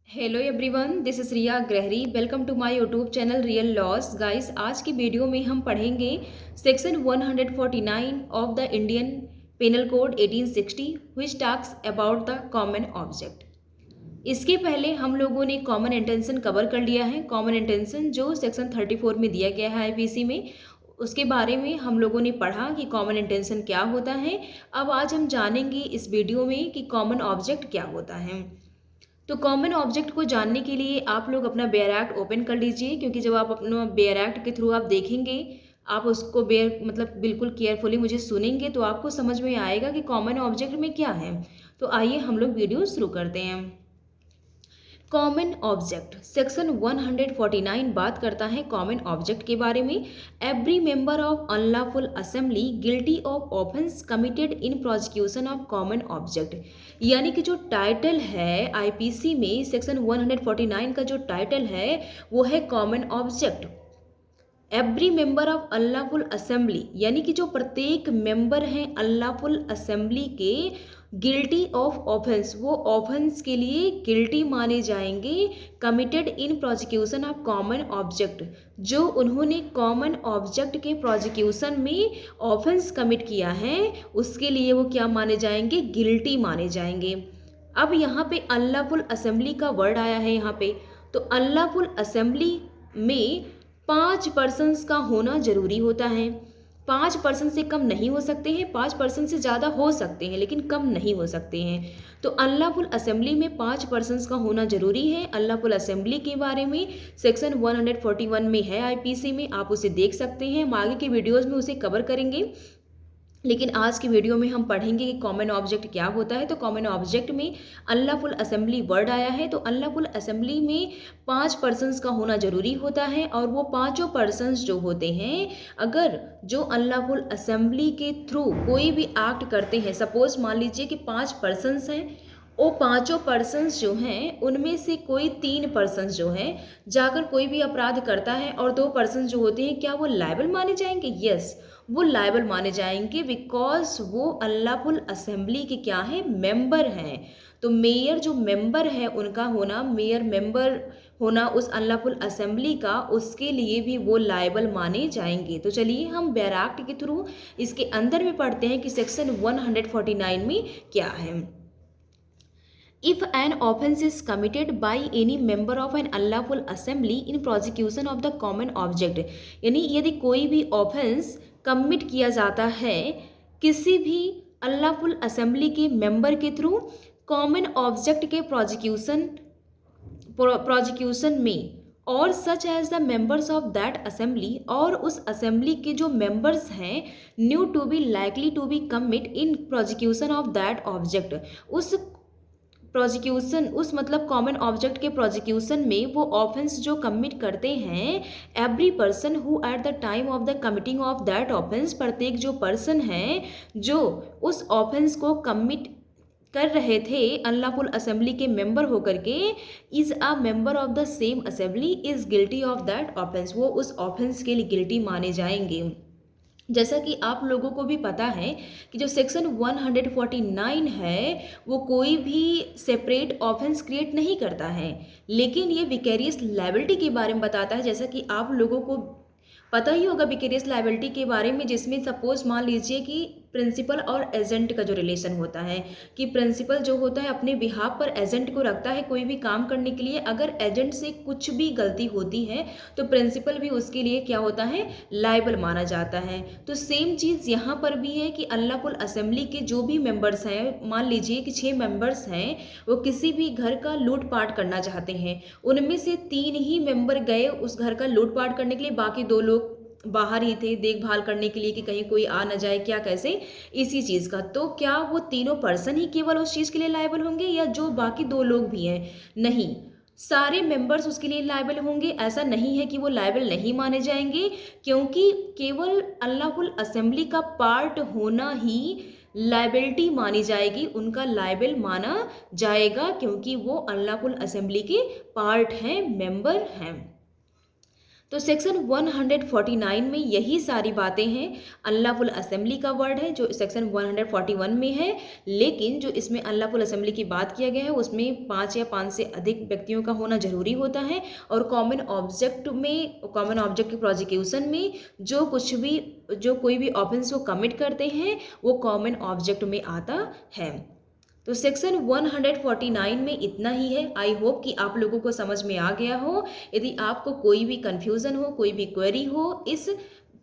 Hello everyone, this is Riya Grahari. Welcome to my YouTube channel real laws. Guys, आज की video में हम पढ़ेंगे section 149 of the Indian penal code 1860 which talks about the common object. इसके पहले हम लोगों ने कॉमन इंटेंशन कवर कर लिया है। कॉमन इंटेंशन जो सेक्शन 34 में दिया गया है आईपीसी में, उसके बारे में हम लोगों ने पढ़ा कि कॉमन इंटेंशन क्या होता है। अब आज हम जानेंगे इस वीडियो में कि कॉमन ऑब्जेक्ट क्या होता है। तो कॉमन ऑब्जेक्ट को जानने के लिए आप लोग अपना बेयर एक्ट ओपन कर लीजिए, क्योंकि जब आप अपना बेयर एक्ट के थ्रू आप देखेंगे, आप उसको बेयर मतलब बिल्कुल केयरफुली मुझे सुनेंगे तो आपको समझ में आएगा कि कॉमन ऑब्जेक्ट में क्या है। तो आइए हम लोग वीडियो शुरू करते हैं। कॉमन ऑब्जेक्ट सेक्शन 149 बात करता है कॉमन ऑब्जेक्ट के बारे में। Every member of unlawful assembly guilty of offence committed in prosecution of common object. यानी कि जो टाइटल है आईपीसी में सेक्शन 149 का जो टाइटल है वो है common object. Every member of unlawful assembly यानी कि जो प्रत्येक मेंबर हैं अल्लाहफुल असेंबली के गिल्टी ऑफ ऑफेंस, वो ऑफेंस के लिए गिल्टी माने जाएंगे committed in prosecution of common object. जो उन्होंने कॉमन ऑब्जेक्ट के प्रोसिक्यूशन में ऑफेंस कमिट किया है उसके लिए वो क्या माने जाएंगे, गिल्टी माने जाएंगे। अब यहाँ पे अल्लाहफुल असेंबली का वर्ड आया है यहाँ पे, तो अल्लाहफुल असेंबली में 5 पर्सन्स का होना जरूरी होता है। 5 पर्सन से कम नहीं हो सकते हैं, 5 पर्सन से ज़्यादा हो सकते हैं लेकिन कम नहीं हो सकते हैं। तो अल्लाहफुल असेंबली में 5 पर्सन्स का होना जरूरी है। अल्लाहफुल असेंबली के बारे में सेक्शन 141 में है आईपीसी में, आप उसे देख सकते हैं। हम आगे के वीडियोज़ में उसे कवर करेंगे, लेकिन आज की वीडियो में हम पढ़ेंगे कि कॉमन ऑब्जेक्ट क्या होता है। तो कॉमन ऑब्जेक्ट में अल्लाहफुल असेंबली वर्ड आया है, तो अल्लाहफुल असेंबली में 5 पर्सन्स का होना जरूरी होता है। और वो पांचों पर्सन्स जो होते हैं, अगर जो अल्लाहफुल असेंबली के थ्रू कोई भी एक्ट करते हैं, सपोज मान लीजिए कि 5 पर्सन्स हैं, वो पांचों पर्सन्स जो हैं उनमें से कोई 3 पर्सन्स जो हैं जाकर कोई भी अपराध करता है और 2 पर्सन जो होते हैं, क्या वो लायबल माने जाएंगे? यस, वो लायबल माने जाएंगे, बिकॉज वो अल्लाहफुल असेंबली के क्या है, मेंबर हैं। तो मेयर जो मेंबर है उनका होना, मेयर मेंबर होना उस अल्लाहफुल असेंबली का, उसके लिए भी वो लायबल माने जाएंगे। तो चलिए हम बैराक्ट के थ्रू इसके अंदर में पढ़ते हैं कि सेक्शन 149 में क्या है। If an offence is committed by any member of an unlawful assembly in prosecution of the common object, यानी यदि कोई भी ऑफेंस कमिट किया जाता है किसी भी अनलॉफुल असेंबली के मेंबर के थ्रू कॉमन ऑब्जेक्ट के प्रोसिक्यूशन में, और such as the members of that assembly, और उस असेंबली के जो मेंबर्स हैं knew to be likely to be commit in prosecution of that object, उस प्रोसिक्यूशन उस मतलब कॉमन ऑब्जेक्ट के प्रोसिक्यूशन में वो ऑफेंस जो कमिट करते हैं, every person who at the time of the committing of that offence, प्रत्येक जो पर्सन है जो उस ऑफेंस को कमिट कर रहे थे अनलॉफुल असेंबली के मेंबर होकर के, is a member of the same assembly is guilty of that offence, वो उस ऑफेंस के लिए गिल्टी माने जाएंगे। जैसा कि आप लोगों को भी पता है कि जो सेक्शन 149 है वो कोई भी सेपरेट ऑफेंस क्रिएट नहीं करता है, लेकिन ये विकेरियस लायबिलिटी के बारे में बताता है। जैसा कि आप लोगों को पता ही होगा विकेरियस लायबिलिटी के बारे में, जिसमें सपोज मान लीजिए कि प्रिंसिपल और एजेंट का जो रिलेशन होता है, कि प्रिंसिपल जो होता है अपने बिहाफ पर एजेंट को रखता है कोई भी काम करने के लिए। अगर एजेंट से कुछ भी गलती होती है तो प्रिंसिपल भी उसके लिए क्या होता है, लायबल माना जाता है। तो सेम चीज़ यहाँ पर भी है कि अल्लाहफुल असेंबली के जो भी मेंबर्स हैं, मान लीजिए कि 6 मेंबर्स हैं, वो किसी भी घर का लूटपाट करना चाहते हैं, उनमें से 3 ही मेंबर गए उस घर का लूटपाट करने के लिए, बाकी 2 लोग बाहर ही थे देखभाल करने के लिए कि कहीं कोई आ न जाए, क्या कैसे, इसी चीज़ का। तो क्या वो तीनों पर्सन ही केवल उस चीज़ के लिए लायबल होंगे या जो बाकी 2 लोग भी हैं? नहीं, सारे मेंबर्स उसके लिए लायबल होंगे। ऐसा नहीं है कि वो लायबल नहीं माने जाएंगे, क्योंकि केवल अल्लाहफुल असेंबली का पार्ट होना ही लायबिलिटी मानी जाएगी, उनका लायबल माना जाएगा, क्योंकि वो अल्लाहफुल असेंबली के पार्ट हैं, मेंबर हैं। तो सेक्शन 149 में यही सारी बातें हैं। अनलॉफुल असेंबली का वर्ड है जो सेक्शन 141 में है, लेकिन जो इसमें अनलॉफुल असेंबली की बात किया गया है उसमें 5 या 5 से अधिक व्यक्तियों का होना जरूरी होता है। और कॉमन ऑब्जेक्ट के प्रोसिक्यूशन में जो कोई भी ऑफेंस वो कमिट करते हैं वो कॉमन ऑब्जेक्ट में आता है। तो सेक्शन 149 में इतना ही है। आई होप कि आप लोगों को समझ में आ गया हो। यदि आपको कोई भी कन्फ्यूज़न हो, कोई भी क्वेरी हो इस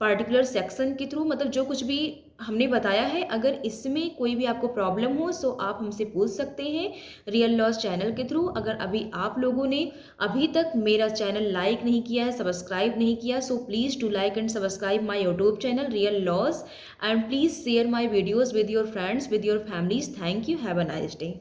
पर्टिकुलर सेक्शन के थ्रू, मतलब जो कुछ भी हमने बताया है, अगर इसमें कोई भी आपको प्रॉब्लम हो सो आप हमसे पूछ सकते हैं रियल लॉस चैनल के थ्रू। अगर अभी आप लोगों ने अभी तक मेरा चैनल लाइक नहीं किया है, सब्सक्राइब नहीं किया, so please do like and subscribe my YouTube channel real loss, and please share my videos with your friends, with your families. Thank you. Have a nice day.